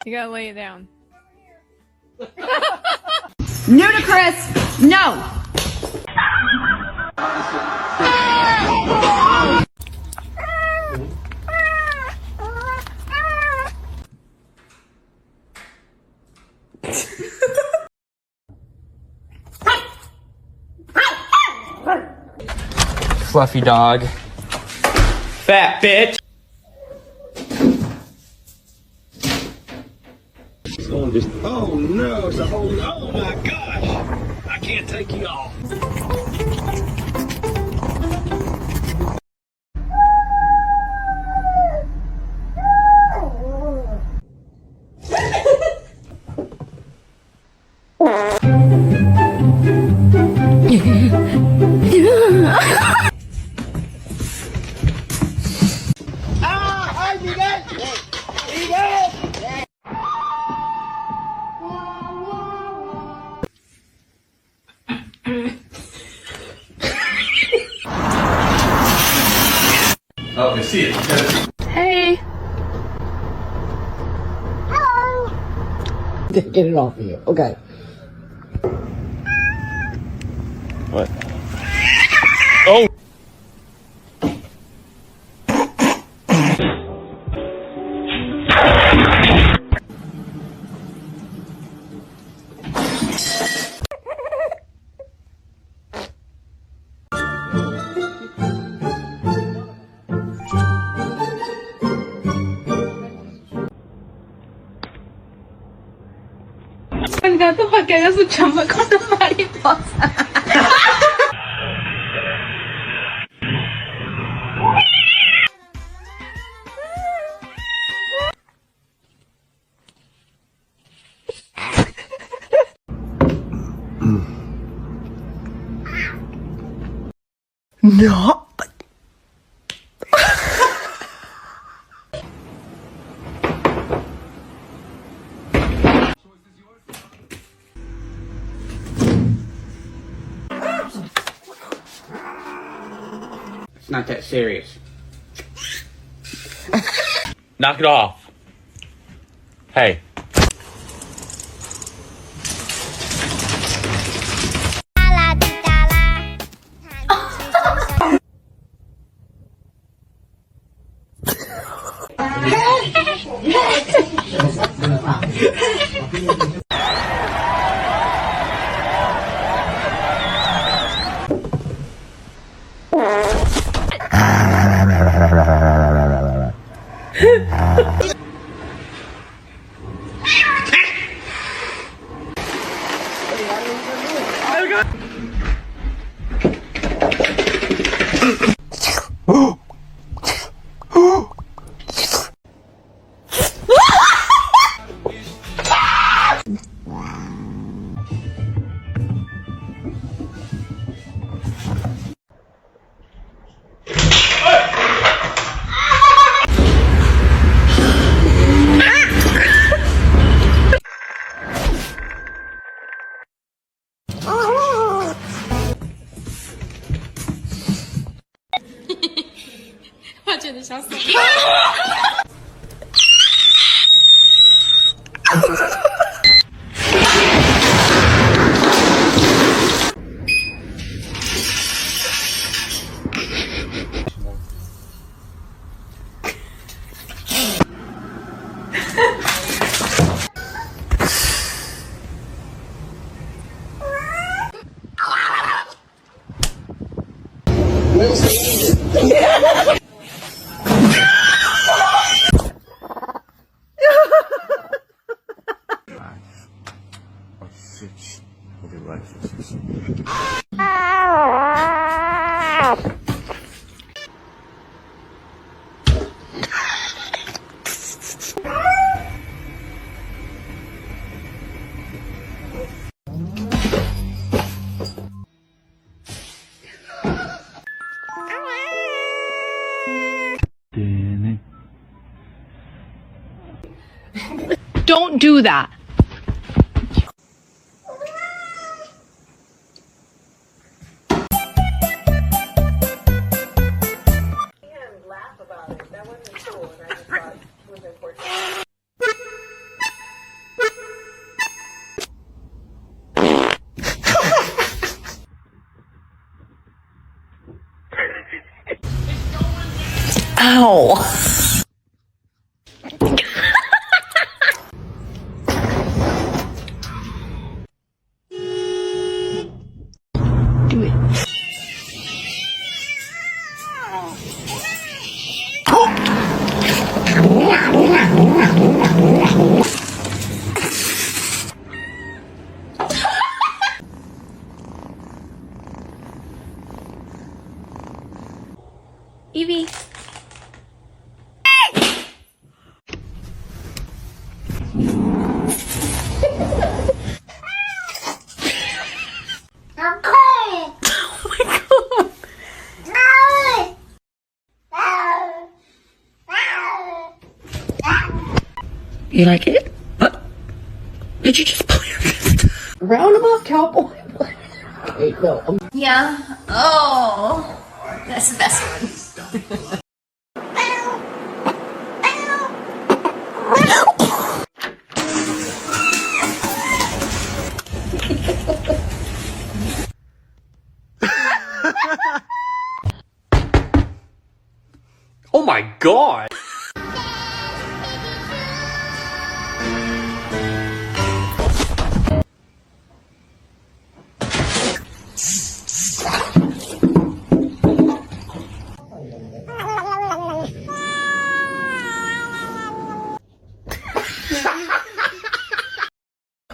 You gotta lay it down. Ludicrous! No! Fluffy dog. Fat bitch! Oh no, it's a whole, oh my gosh! I can't take you off. Oh, I see it. Hey! Get it off of you. Okay. What? Oh! El gato para que haga su chamba con la mariposa. No. It's not that serious. Knock it off. Hey. Don't do that. Laugh about it. That wasn't cool, and I just thought it was important. Ow. Do it. Evie. You like it? What? Did you just play this? Roundabout cowboy. Wait, no. Yeah. Oh. That's the best one. Oh my god!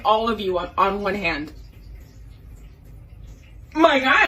All of you on one hand. My god!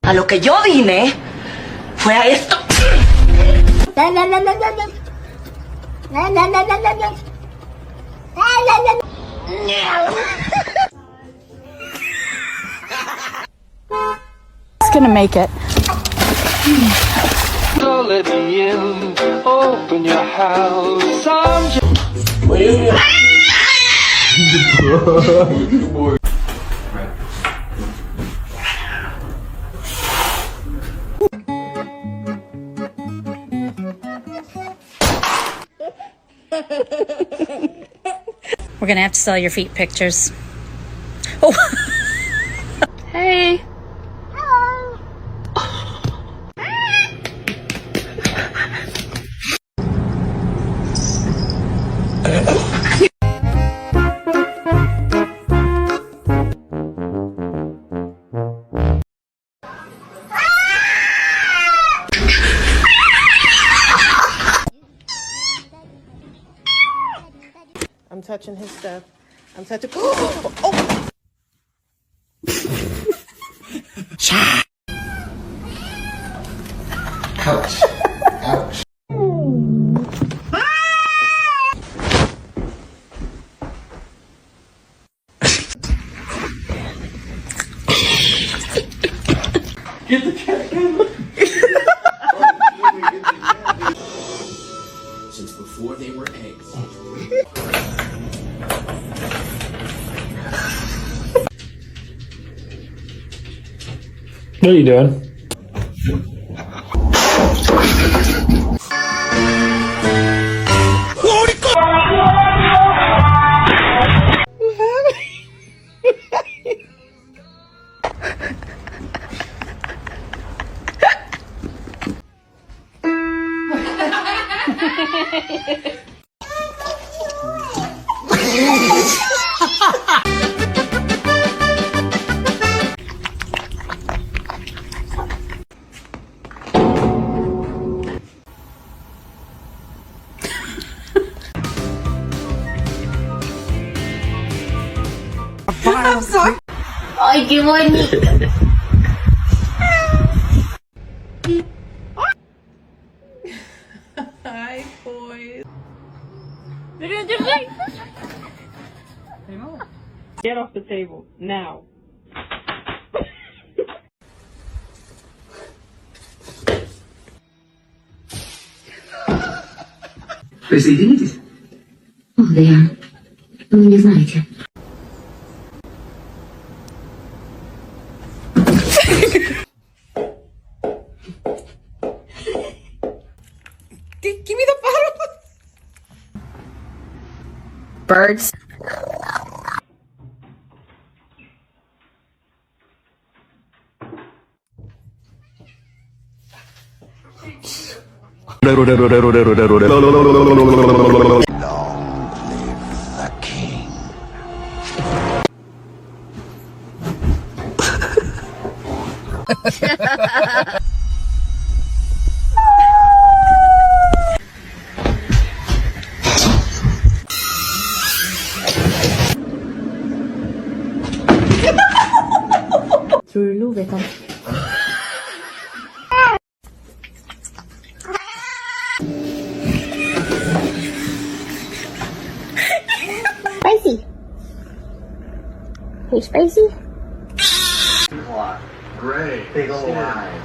A lo que yo vine fue a esto. It's gonna make it. So let me in, open your house. I'm just We're gonna have to sell your feet pictures. Oh. Hey. I'm touching his stuff. I'm touching. Oh! Ouch. Ouch. Get the cat! Since before they were eggs. What are you doing? Ay, qué bonito. Hi, boys. Get off the table now. Присоединитесь? Ох, да я... Вы не знаете. Give me the bottle. Birds. 둘로 외관. Spicy. Hey, spicy. Great. Big ol' eyes.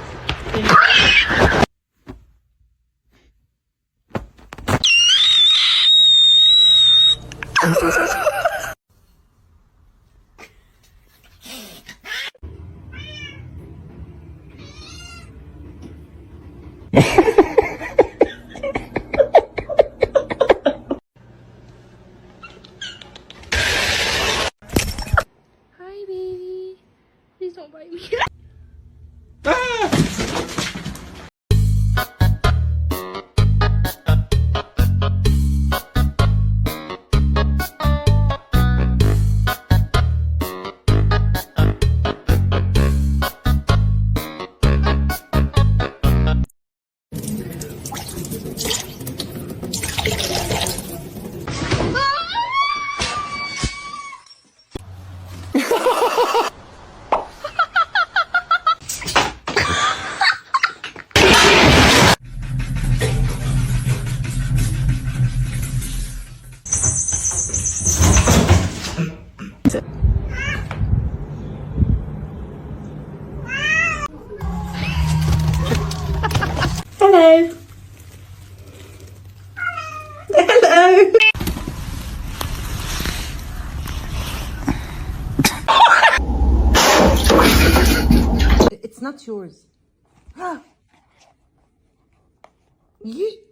Hi, baby. Please don't bite me. Hello. Hello. It's not yours. You.